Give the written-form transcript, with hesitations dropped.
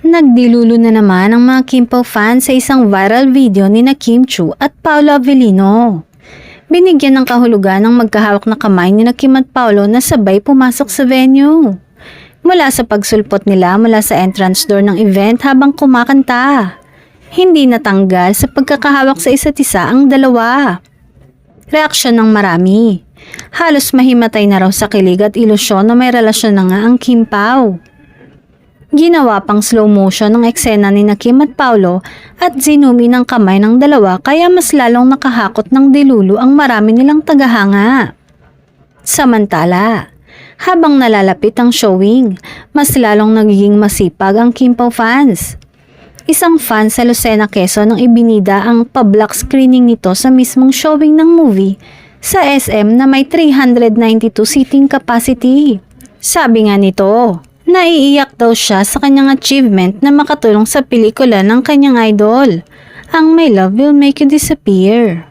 Nagdilulo na naman ang mga Kim Pao fans sa isang viral video ni na Kim Chiu at Paolo Avellino. Binigyan ng kahulugan ng magkahawak na kamay ni na Kim at Paolo na sabay pumasok sa venue. Mula sa pagsulpot nila mula sa entrance door ng event habang kumakanta. Hindi natanggal sa pagkakahawak sa isa't isa ang dalawa. Reaksyon ng marami. Halos mahimatay na raw sa kilig at ilusyon na may relasyon na nga ang Kim Pao. Ginawa pang slow motion ng eksena ni na Kim at Paolo at zinumi ng kamay ng dalawa kaya mas lalong nakahakot ng dilulo ang marami nilang tagahanga. Samantala, habang nalalapit ang showing, mas lalong nagiging masipag ang Kim Pao fans. Isang fan sa Lucena, Quezon ang ibinida ang pa-block screening nito sa mismong showing ng movie sa SM na may 392 seating capacity. Sabi nga nito, naiiyak daw siya sa kanyang achievement na makatulong sa pelikula ng kanyang idol, ang My Love Will Make You Disappear.